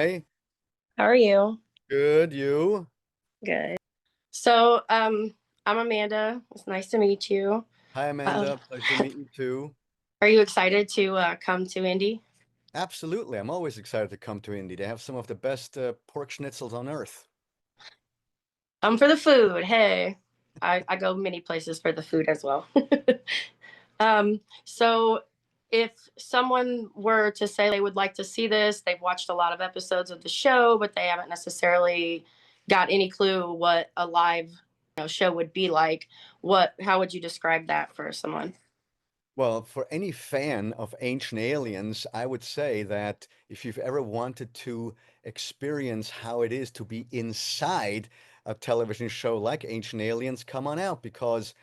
Renee. How are you? Good, you? Good. So, I'm Amanda. It's nice to meet you. Hi, Uh, Amanda. Pleasure to meet you too. are you excited to come to Indy? Absolutely. I'm always excited to come to Indy. They have some of the best pork schnitzels on earth. For the food. Hey, I go many places for the food as well. So if someone were to say they would like to see this, they've watched a lot of episodes of the show, but they haven't necessarily got any clue what a live, show would be like. How would you describe that for someone? Well, for any fan of Ancient Aliens, I would say that if you've ever wanted to experience how it is to be inside a television show like Ancient Aliens, come on out because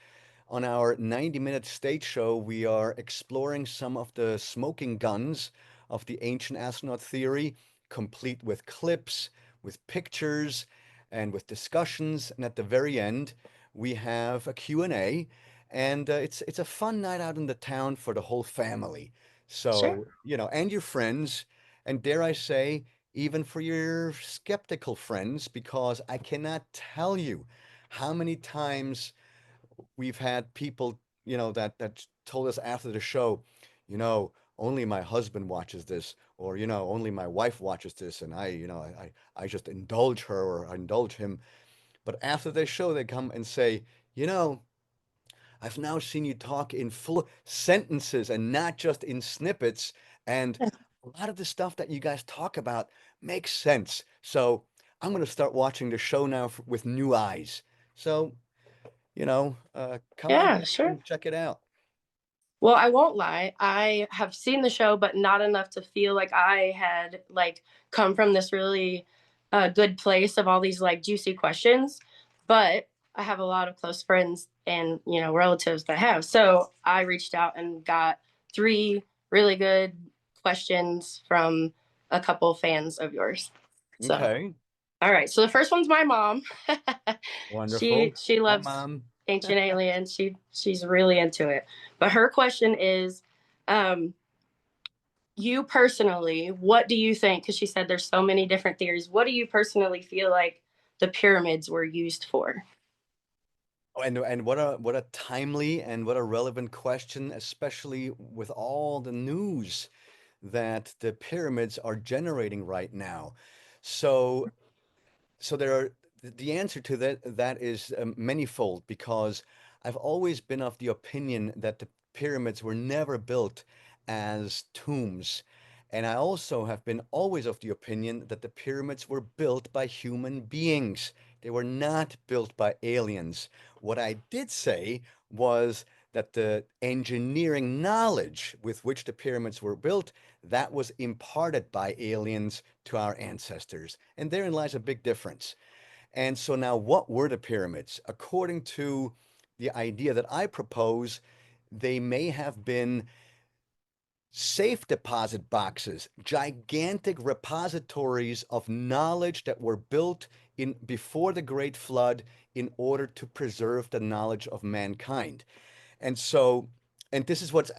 on our 90-minute stage show, we are exploring some of the smoking guns of the ancient astronaut theory, complete with clips, with pictures, and with discussions. And at the very end, we have a Q&A, and it's a fun night out in the town for the whole family. Sure. So, and your friends, and dare I say, even for your skeptical friends, because I cannot tell you how many times we've had people, that told us after the show, only my husband watches this, or only my wife watches this, and I just indulge her or I indulge him. But after the show, they come and say, you know, I've now seen you talk in full sentences and not just in snippets, and a lot of the stuff that you guys talk about makes sense. So I'm going to start watching the show now with new eyes. So come on Yeah, sure. and check it out. Well, I won't lie. I have seen the show, but not enough to feel like I had come from this really good place of all these juicy questions. But I have a lot of close friends and relatives that have. So I reached out and got three really good questions from a couple fans of yours. So, Okay, all right. So the first one's my mom. she wonderful. she Hi, loves Mom. Ancient Aliens. She's really into it. But her question is, um, you personally, what do you think? Because she said there's so many different theories. What do you personally feel like the pyramids were used for? Oh, and what a timely and what a relevant question, especially with all the news that the pyramids are generating right now. So so there are the answer to that is manifold because I've always been of the opinion that the pyramids were never built as tombs. And I also have been always of the opinion that the pyramids were built by human beings. They were not built by aliens. What I did say was that the engineering knowledge with which the pyramids were built, that was imparted by aliens to our ancestors. And therein lies a big difference. And so now, what were the pyramids? According to the idea that I propose, they may have been safe deposit boxes, gigantic repositories of knowledge that were built in before the Great Flood in order to preserve the knowledge of mankind. And so, and this is what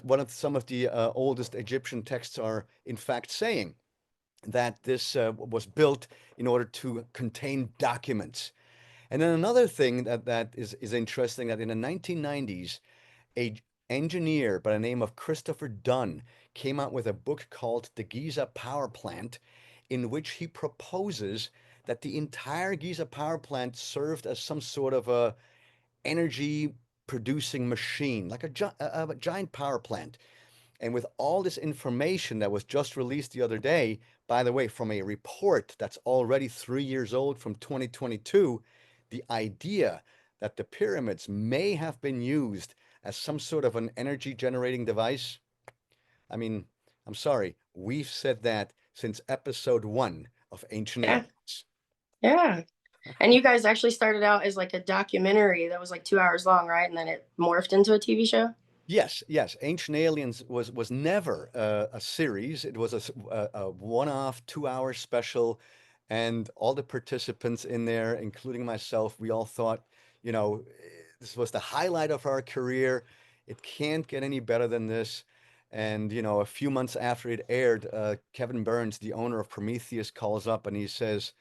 one of some of the oldest Egyptian texts are in fact saying that this was built in order to contain documents. And then another thing that is interesting that in the 1990s, a engineer by the name of Christopher Dunn came out with a book called The Giza Power Plant, in which he proposes that the entire Giza power plant served as some sort of a energy producing machine, like a giant power plant. And with all this information that was just released the other day, by the way, from a report that's already 3 years old from 2022, the idea that the pyramids may have been used as some sort of an energy generating device. I mean, I'm sorry, we've said that since episode 1 of Ancient Yeah, Aliens. yeah. And you guys actually started out as like a documentary that was like 2 hours long, right? And then it morphed into a TV show. Yes, yes. Ancient Aliens was never a series. It was a one-off 2-hour special, and all the participants in there, including myself, we all thought, this was the highlight of our career. It can't get any better than this. And, a few months after it aired, Kevin Burns, the owner of Prometheus, calls up and he says,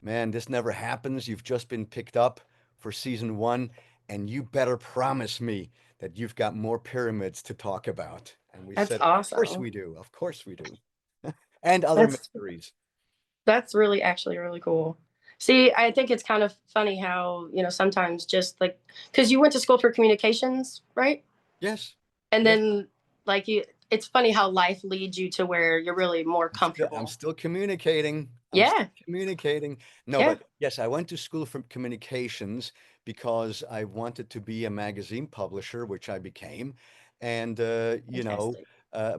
"Man, this never happens. You've just been picked up for season one, and you better promise me that you've got more pyramids to talk about." And we That's said, "Of course awesome. we do. Of course we do." And other That's mysteries. that's really actually really cool. See, I think it's kind of funny how, sometimes just like cuz you went to school for communications, right? Yes. And Yes. then like you it's funny how life leads you to where you're really more I'm comfortable. still communicating. I'm still Yeah. communicating. No, Yeah. but yes, I went to school for communications because I wanted to be a magazine publisher, which I became. And Fantastic.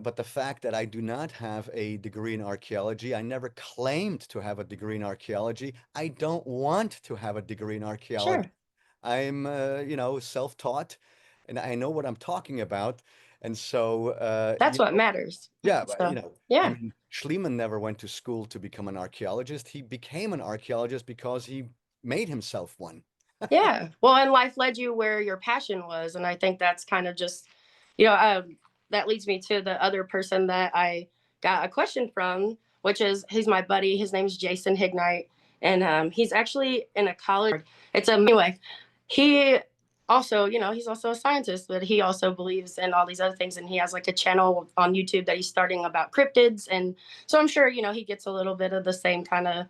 but the fact that I do not have a degree in archaeology, I never claimed to have a degree in archaeology. I don't want to have a degree in archaeology. Sure. I'm, self-taught, and I know what I'm talking about. And so, That's what matters. yeah, but So, I yeah. mean, Schliemann never went to school to become an archaeologist. He became an archaeologist because he made himself one. Yeah. Well, and life led you where your passion was. And I think that's kind of just, that leads me to the other person that I got a question from, which is he's my buddy. His name's Jason Hignite. And he's actually in a college. It's a, anyway, he also, he's also a scientist, but he also believes in all these other things. And he has like a channel on YouTube that he's starting about cryptids. And so I'm sure, he gets a little bit of the same kind of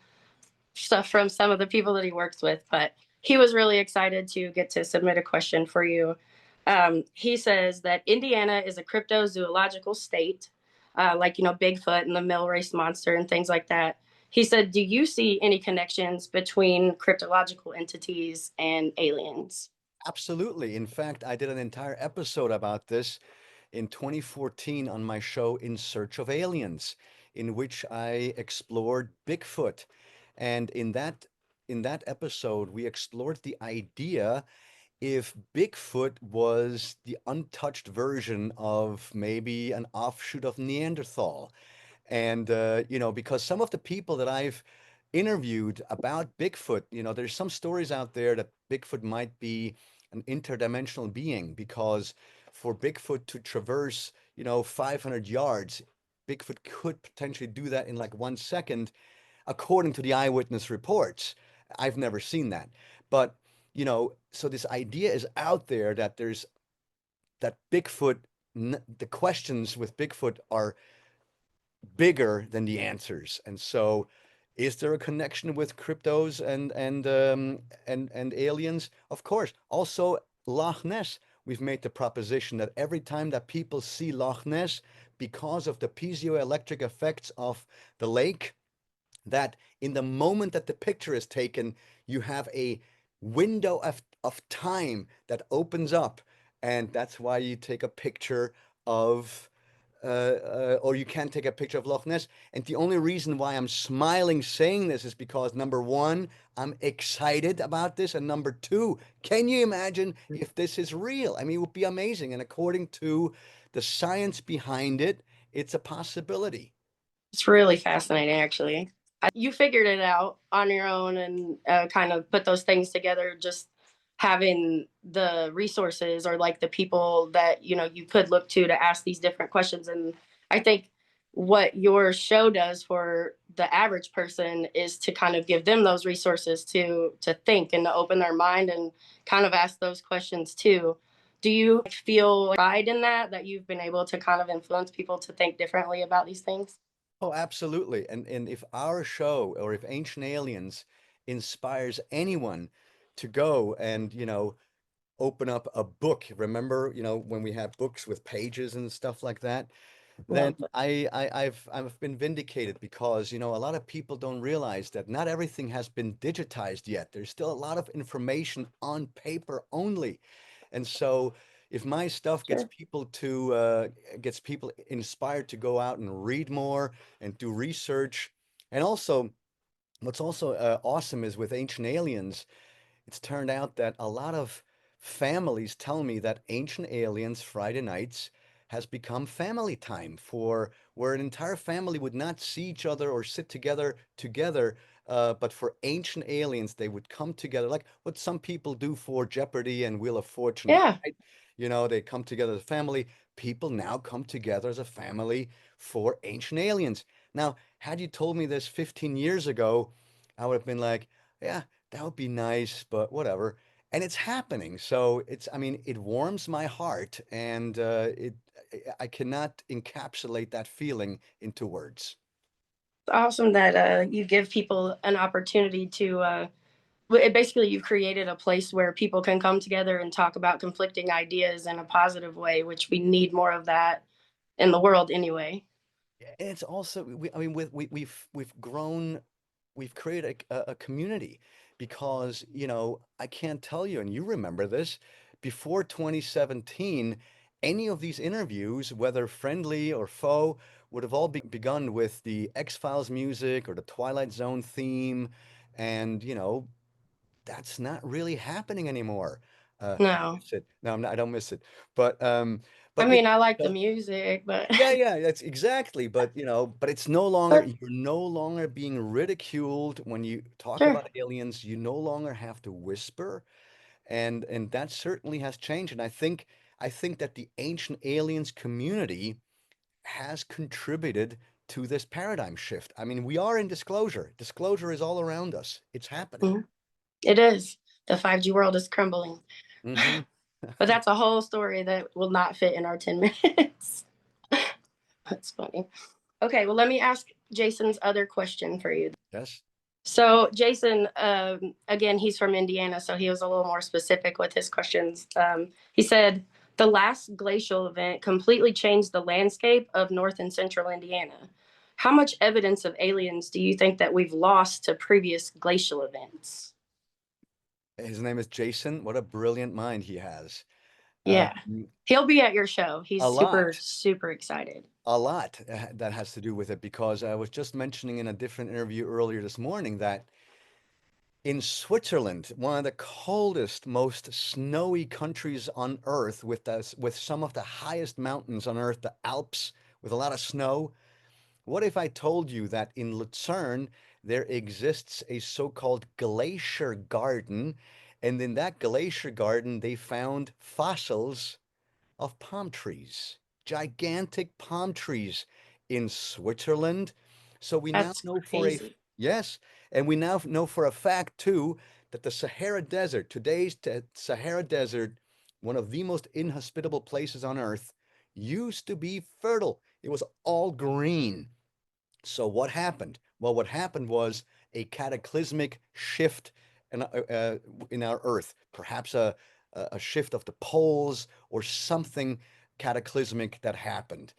stuff from some of the people that he works with, but he was really excited to get to submit a question for you. He says that Indiana is a cryptozoological state, like, Bigfoot and the mill race monster and things like that. He said, do you see any connections between cryptological entities and aliens? Absolutely. In fact, I did an entire episode about this in 2014 on my show In Search of Aliens, in which I explored Bigfoot. And in that episode, we explored the idea if Bigfoot was the untouched version of maybe an offshoot of Neanderthal. And, because some of the people that I've interviewed about Bigfoot, there's some stories out there that Bigfoot might be an interdimensional being because for Bigfoot to traverse, 500 yards, Bigfoot could potentially do that in like 1 second, according to the eyewitness reports. I've never seen that. But, so this idea is out there that there's that Bigfoot, the questions with Bigfoot are bigger than the answers. And so, is there a connection with cryptos and aliens? Of course. Also, Loch Ness. We've made the proposition that every time that people see Loch Ness, because of the piezoelectric effects of the lake, that in the moment that the picture is taken, you have a window of time that opens up. And that's why you take a picture of, or you can't take a picture of Loch Ness. And the only reason why I'm smiling saying this is because number one, I'm excited about this. And number two, can you imagine if this is real? I mean, it would be amazing. And according to the science behind it, it's a possibility. It's really fascinating, actually. You figured it out on your own and kind of put those things together, just having the resources or like the people that, you could look to ask these different questions. And I think what your show does for the average person is to kind of give them those resources to think and to open their mind and kind of ask those questions too. Do you feel pride in that you've been able to kind of influence people to think differently about these things? Oh, absolutely. And if our show or if Ancient Aliens inspires anyone to go and, open up a book, remember, when we had books with pages and stuff like that, then Love that. I've been vindicated because, a lot of people don't realize that not everything has been digitized yet. There's still a lot of information on paper only. And so if my stuff Sure. gets people inspired to go out and read more and do research, and also what's also awesome is with Ancient Aliens, it's turned out that a lot of families tell me that Ancient Aliens Friday nights has become family time for where an entire family would not see each other or sit together, but for Ancient Aliens, they would come together, like what some people do for Jeopardy and Wheel of Fortune, Yeah. right? They come together as a family. People now come together as a family for Ancient Aliens. Now, had you told me this 15 years ago, I would have been like, yeah, that would be nice, but whatever. And it's happening. So I mean, it warms my heart, and I cannot encapsulate that feeling into words. It's awesome that you give people an opportunity to basically you've created a place where people can come together and talk about conflicting ideas in a positive way, which we need more of that in the world anyway. And it's also, I mean, we've grown, we've created a community because, I can't tell you, and you remember this, before 2017, any of these interviews, whether friendly or foe, would have all begun with the X-Files music or the Twilight Zone theme, and, that's not really happening anymore. I No, miss it. No, I don't miss it. But um, I but mean I like the music, but yeah, yeah, that's exactly. But it's no longer, but you're no longer being ridiculed when you talk sure. about aliens. You no longer have to whisper, and that certainly has changed. And I think that the ancient aliens community has contributed to this paradigm shift. I mean, we are in disclosure. Disclosure is all around us. It's happening. Mhm. It is. The 5G world is crumbling. Hmm. But that's a whole story that will not fit in our 10 minutes. That's funny. Okay, well, let me ask Jason's other question for you. Yes. So, Jason, again, he's from Indiana, so he was a little more specific with his questions. He said, the last glacial event completely changed the landscape of North and Central Indiana. How much evidence of aliens do you think that we've lost to previous glacial events? His name is Jason. What a brilliant mind he has. Um, Yeah, he'll be at your show. a He's super, lot. super excited. A lot that has to do with it because I was just mentioning in a different interview earlier this morning that in Switzerland, one of the coldest, most snowy countries on Earth, with some of the highest mountains on Earth, the Alps, with a lot of snow. What if I told you that in Lucerne there exists a so-called glacier garden, and in that glacier garden they found fossils of palm trees, gigantic palm trees in Switzerland. So we now That's know crazy. yes, and we now know for a fact too that the Sahara Desert, today's Sahara Desert, one of the most inhospitable places on earth, used to be fertile. It was all green. So what happened? Well, what happened was a cataclysmic shift in our Earth, perhaps a shift of the poles or something cataclysmic that happened.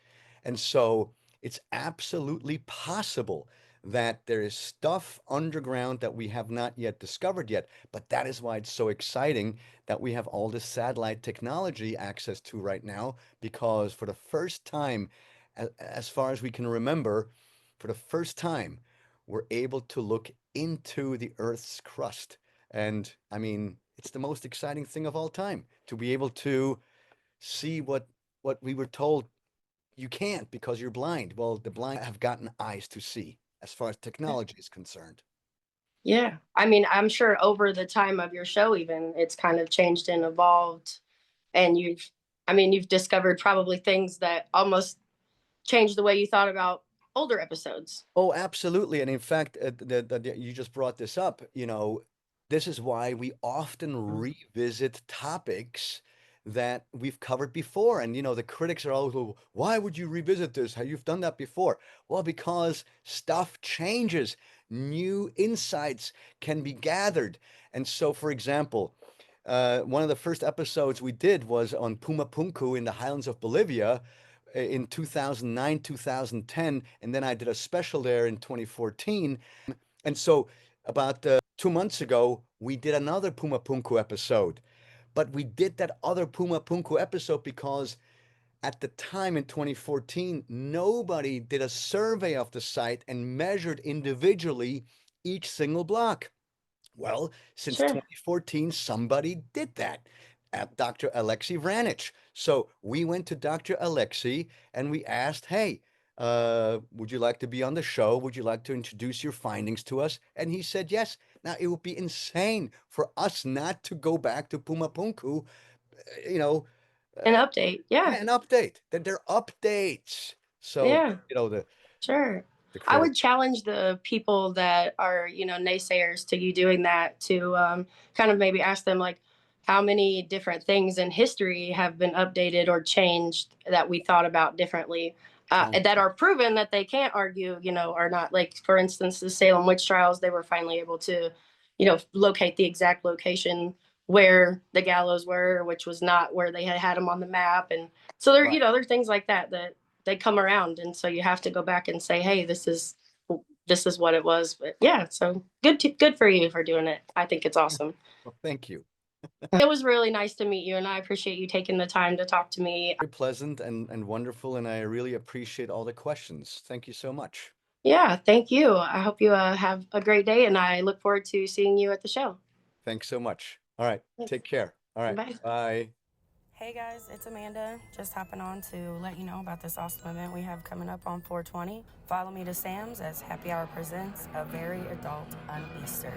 And so it's absolutely possible that there is stuff underground that we have not yet discovered yet. But that is why it's so exciting that we have all this satellite technology access to right now, because for the first time, as far as we can remember, for the first time, we're able to look into the Earth's crust. And I mean, it's the most exciting thing of all time to be able to see what we were told you can't because you're blind. Well, the blind have gotten eyes to see as far as technology is concerned. Yeah. I mean, I'm sure over the time of your show, even it's kind of changed and evolved. And you've discovered probably things that almost changed the way you thought about older episodes. Oh, absolutely. And in fact, you just brought this up. This is why we often revisit topics that we've covered before. And, the critics are always, "Well, why would you revisit this? How you've done that before?" Well, because stuff changes, new insights can be gathered. And so, for example, one of the first episodes we did was on Puma Punku in the highlands of Bolivia in 2009, 2010, and then I did a special there in 2014. And so about 2 months ago, we did another Puma Punku episode. But we did that other Puma Punku episode because at the time in 2014, nobody did a survey of the site and measured individually each single block. Well, since Sure. 2014, somebody did that. Dr. Alexei Vranich. So we went to Dr. Alexei and we asked, hey, would you like to be on the show? Would you like to introduce your findings to us? And he said yes. Now, it would be insane for us not to go back to Puma Punku, you know, An update. Yeah. Yeah, an update. They're updates. So, Yeah. you know, Sure. the I critic. would challenge the people that are, naysayers to you doing that to kind of maybe ask them, like, how many different things in history have been updated or changed that we thought about differently, that Constant. are proven that they can't argue, are not. Like, for instance, the Salem witch trials, they were finally able to, locate the exact location where the gallows were, which was not where they had them on the map. And so there, Right. there are things like that that they come around, and so you have to go back and say, hey, this is what it was. But yeah, so good for you for doing it. I think it's awesome. Well, thank you. It was really nice to meet you, and I appreciate you taking the time to talk to me. Very pleasant and wonderful, and I really appreciate all the questions. Thank you so much. Yeah, thank you. I hope you have a great day, and I look forward to seeing you at the show. Thanks so much. All right. Thanks. Take care. All right. Bye. Bye. Hey guys, it's Amanda. Just hopping on to let you know about this awesome event we have coming up on 420. Follow me to Sam's as Happy Hour presents a very adult Easter,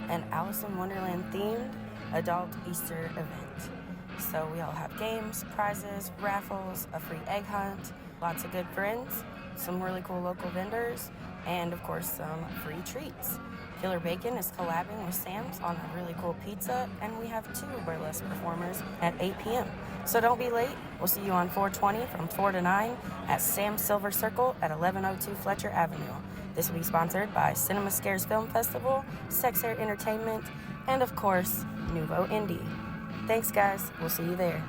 an Alice in Wonderland themed adult Easter event. So we all have games, prizes, raffles, a free egg hunt, lots of good friends, some really cool local vendors, and of course some free treats. Killer Bacon is collabing with Sam's on a really cool pizza, and we have 2 burlesque performers at 8 p.m. So don't be late. We'll see you on 420 from 4 to 9 at Sam's Silver Circle at 1102 Fletcher Avenue. This will be sponsored by Cinema Scares Film Festival, Sex Hair Entertainment, and of course, Nouveau Indie. Thanks, guys. We'll see you there.